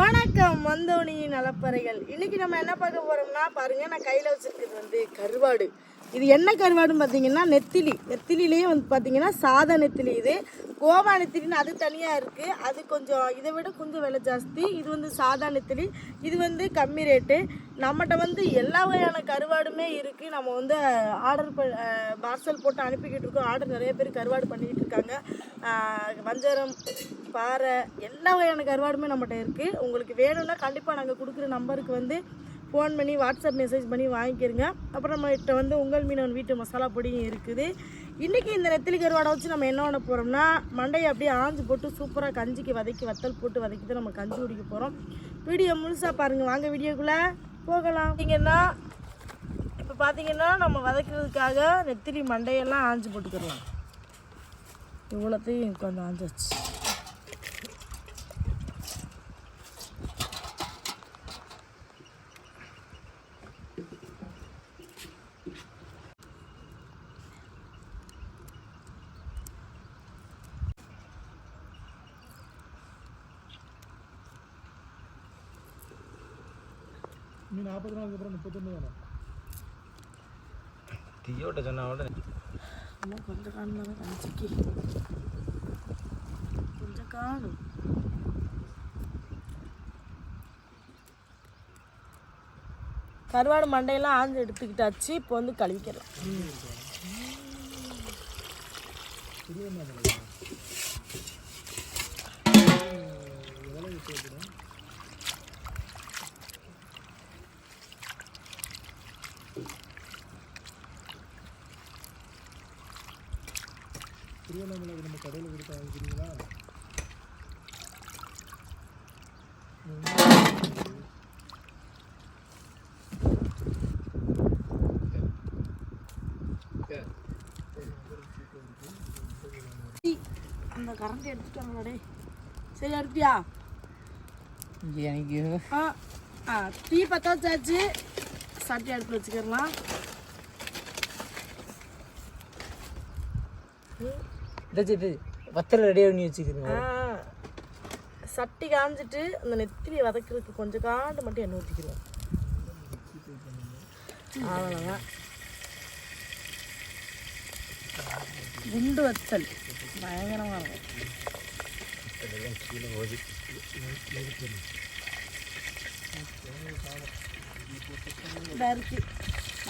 வணக்கம் வந்தோனி நலப்பறைகள். இன்னைக்கு நம்ம என்ன பார்க்க போறோம்னா பாருங்க, நான் கையில் வச்சிருக்கிறது வந்து கருவாடு. இது என்ன கருவாடுன்னு பார்த்தீங்கன்னா நெத்திலிலேயே வந்து பார்த்தீங்கன்னா சாதா நெத்திலி. இது கோவா நெத்திலின்னு அது தனியாக இருக்குது. அது கொஞ்சம் இதை விட கொஞ்சம் விலை ஜாஸ்தி. இது வந்து சாதா நெத்திலி, இது வந்து கம்மி ரேட்டு. நம்மகிட்ட வந்து எல்லா வகையான கருவாடுமே இருக்குது. நம்ம வந்து பார்சல் போட்டு அனுப்பிக்கிட்டு இருக்கோம். ஆர்டர் நிறைய பேர் கருவாடு பண்ணிக்கிட்டு இருக்காங்க. வஞ்சரம், பாறை, எல்லா வகையான கருவாடுமே நம்மகிட்ட இருக்குது. உங்களுக்கு வேணும்னா கண்டிப்பாக நாங்கள் கொடுக்குற நம்பருக்கு வந்து ஃபோன் பண்ணி வாட்ஸ்அப் மெசேஜ் பண்ணி வாங்கிக்கிறங்க. அப்புறம் நம்மகிட்ட வந்து உங்கள் மீனவன் வீட்டு மசாலா பொடியும் இருக்குது. இன்றைக்கி இந்த நெத்திலி கருவாடை வச்சு நம்ம என்ன பண்ண போகிறோம்னா, மண்டையை அப்படியே ஆஞ்சு போட்டு சூப்பராக கஞ்சிக்கு வதக்கி வத்தல் போட்டு வதக்கிட்டு நம்ம கஞ்சி குடிக்க போகிறோம். வீடியோ முழுசாக பாருங்கள். வாங்க வீடியோக்குள்ளே போகலாம். பார்த்தீங்கன்னா இப்போ பார்த்தீங்கன்னா நம்ம வதக்கிறதுக்காக நெத்திலி மண்டையெல்லாம் ஆஞ்சு போட்டுக்கிடலாம். இவ்வளோத்தையும் உட்காந்து ஆஞ்சாச்சு. நீ 40 நாளுக்கு அப்புறம் 31 வேணும். தீயோட்ட சொன்னாவோட இன்னும் கொஞ்சம் காணும் தான் கஞ்சிக்கு கொஞ்சம் காணும். கருவாடு மண்டையெல்லாம் ஆஞ்சு எடுத்துக்கிட்டாச்சு. இப்போ வந்து கழுவிக்கலாம். திருவண்ணாமலைக்கு நம்ம கடையில் கொடுத்து வாங்கிக்கிறீங்களா? அந்த கரண்ட் எடுத்துட்டாங்களே. சரி எடுத்தியா? எனக்கு டீ பற்ற வச்சாச்சு. சட்டி அடுப்பில் வச்சுக்கலாம். வத்தல் ரெடியாக பண்ணி வச்சுக்கிறேன். சட்டி காஞ்சிட்டு அந்த நெத்திலி வதக்கிறதுக்கு கொஞ்சம் காண்டு மட்டும் எண்ணெய் ஊற்றிக்கிறோம். அவ்வளோதான். குண்டு வத்தல் பயங்கரமாக இருக்கும்.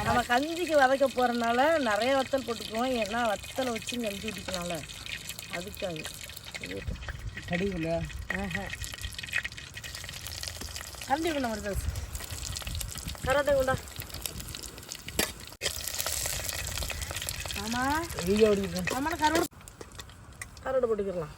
நம்ம கஞ்சிக்கு வதக்க போகிறனால நிறைய வத்தல் போட்டுக்குவோம். ஏன்னா வத்தலை வச்சு கஞ்சி ஊற்றிக்கனால அதுக்காக கடிவில் கரண்டி கொண்டா மாதிரி கரண்டை கொண்டா. ஆமாம் ஆமாம் கருவாடு போட்டுக்கிடலாம்.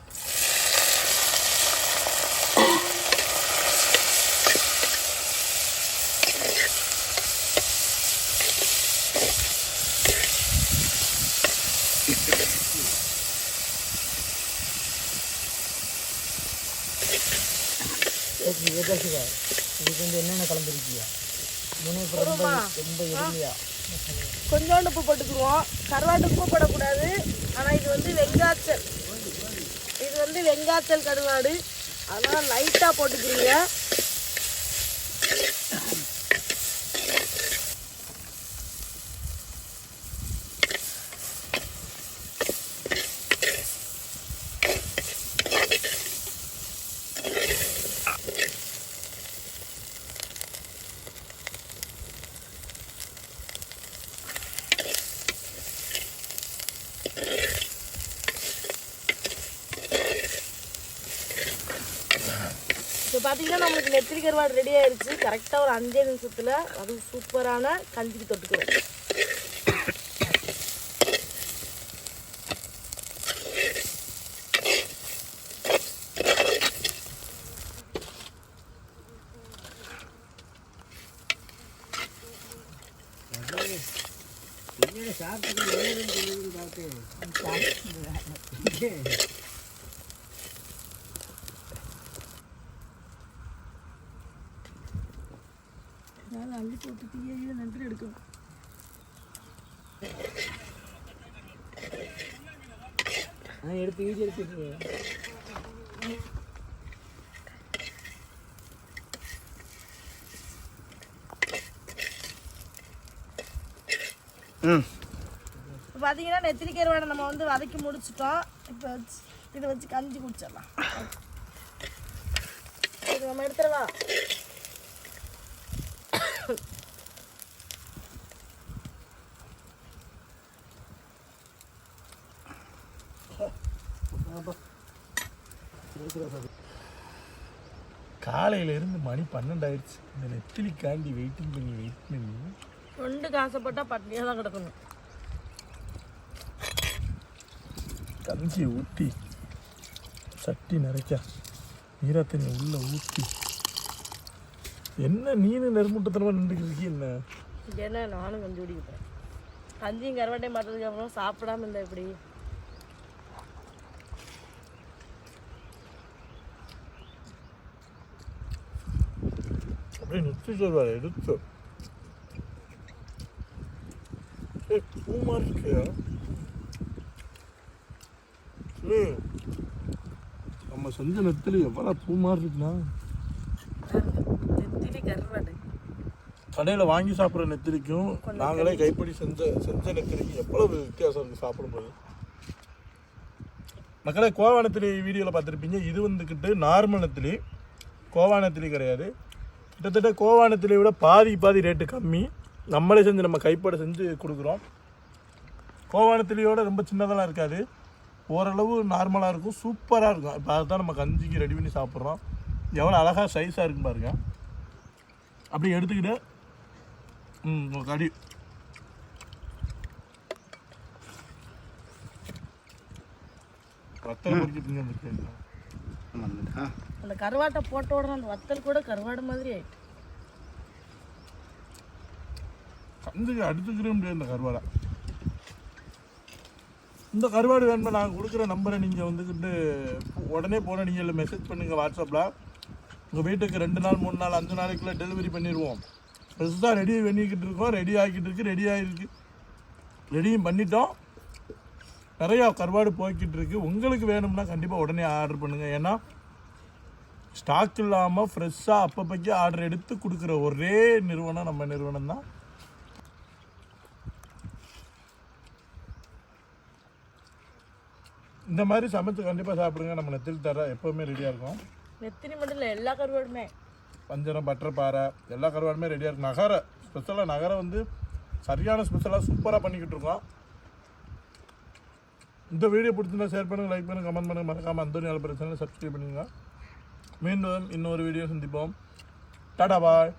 இதுக்கு வந்து என்னென்ன கலந்துருக்கியா? ரொம்ப எளிமையா கொஞ்சோண்டு உப்பு போட்டுக்குவோம். கருவாட்டு உப்பு போடக்கூடாது. ஆனால் இது வந்து வெங்காச்சல் கருவாடு. அதனால் லைட்டாக போட்டுக்கிறீங்க. இப்போ பார்த்தீங்கன்னா நம்மளுக்கு நெத்திலி கருவாடு ரெடி ஆயிடுச்சு. கரெக்டாக ஒரு 5 நிமிஷத்தில் அது சூப்பரான கஞ்சிக்கு தொட்டுக்கிறோம். அள்ளி போட்டு தீயை நன்றி எடுக்கணும். எடுத்து வீடியோ எடுத்துட்டு இப்போ பார்த்தீங்கன்னா நெத்திலி கருவாடை நம்ம வந்து வதக்கி முடிச்சிட்டோம். இப்போ இதை வச்சு கஞ்சி குடிச்சிடலாம். இது நம்ம எடுத்துடவா? காலையில இருந்து மணி 12 ஆயிடுச்சு. இந்த நெத்திலிக்காண்டி வெயிட்டிங் பண்ணி ரெண்டு காசப்பட்டா பட்டினியாக தான் கிடக்கணும். கஞ்சி ஊற்றி சட்டி நிறைச்சா ஈரத்தண்ணி உள்ள ஊற்றி என்ன நீனு நெருமுட்டத்தனமாக நின்றுக்கிட்டு என்ன ஏன்னா நானும் கஞ்சி குடிக்கிறேன். கஞ்சியும் கருவாட்டையும் பார்த்ததுக்கு அப்புறம் சாப்பிடாம இருந்தா எப்படி? அப்படியே நெத்தி சொல்வாரு எடுத்து பூமா இருக்கியா நம்ம செஞ்ச நெத்திலி எவ்வளோ பூமா இருக்குண்ணா. நெத்திலி கருவாடு கடையில் வாங்கி சாப்பிட்ற நெத்திலிக்கும் நாங்களே கைப்படி செஞ்ச நெத்திலிக்கும் எவ்வளவு வித்தியாசம் இருக்குது சாப்பிடும்போது. மக்களே, கோவா நெத்திலி வீடியோவில் பார்த்துருப்பீங்க. இது வந்துக்கிட்டு நார்மல் நெத்திலி, கோவா நெத்திலி கிடையாது. கிட்டத்தட்ட கோவா நெத்திலியை விட பாதி ரேட்டு கம்மி. நம்மளே செஞ்சு நம்ம கைப்பட செஞ்சு கொடுக்குறோம். கோவா நெத்திலியோட ரொம்ப சின்னதெல்லாம் இருக்காது, ஓரளவு நார்மலாக இருக்கும், சூப்பராக இருக்கும். இப்போ அதுதான் நம்ம கஞ்சிக்கு ரெடி பண்ணி சாப்பிட்றோம். எவ்வளோ அழகாக சைஸாக இருக்கும் பாருங்க. அப்படி எடுத்துக்கிட்டு ஒரு கடி வத்தல் பொறிக்கிட்டு அந்த கருவாட்டை போட்ட உடனே அந்த வத்தல் கூட கருவாடு மாதிரி ஆயிட்டு. கஞ்சிக்கு அடுத்துக்கிறே முடியாது இந்த கருவாடை. இந்த கருவாடு வேணுமா நாங்கள் கொடுக்குற நம்பரை நீங்கள் வந்துக்கிட்டு உடனே போனால் நீங்கள் இல்லை மெசேஜ் பண்ணுங்கள் வாட்ஸ்அப்பில். உங்கள் வீட்டுக்கு 2 நாள் 3 நாள் 5 நாளைக்குள்ளே டெலிவரி பண்ணிடுவோம். ஃப்ரெஷ்ஷாக ரெடி பண்ணிக்கிட்டு இருக்கோம், ரெடி ஆகிருக்கு. ரெடியும் பண்ணிட்டோம். நிறையா கருவாடு போய்கிட்டு இருக்கு. உங்களுக்கு வேணும்னா கண்டிப்பாக உடனே ஆர்டர் பண்ணுங்கள். ஏன்னா ஸ்டாக் இல்லாமல் ஃப்ரெஷ்ஷாக அப்பப்போக்கி ஆர்டர் எடுத்து கொடுக்குற ஒரே நிறுவனம் நம்ம நிறுவனம் தான். இந்த மாதிரி சமைச்சு கண்டிப்பாக சாப்பிடுங்க. நம்ம நெத்திலி தர எப்போவுமே ரெடியாக இருக்கும். நெத்திலி மட்டும் இல்லை, எல்லா கருவாடுமே, வஞ்சரம், பட்டர் பாறை, எல்லா கருவாடுமே ரெடியாக இருக்கும். நகரை வந்து சரியான ஸ்பெஷலாக சூப்பராக பண்ணிக்கிட்டு இருக்கோம். இந்த வீடியோ பிடிச்சிருந்தா ஷேர் பண்ணுங்கள், லைக் பண்ணுங்கள், கமெண்ட் பண்ணுங்கள். மறக்காமல் அந்தோனி ஆல்பரேட் சேனலை சப்ஸ்கிரைப் பண்ணுங்கள். மீண்டும் இன்னொரு வீடியோ சந்திப்போம். டாடா பாய்.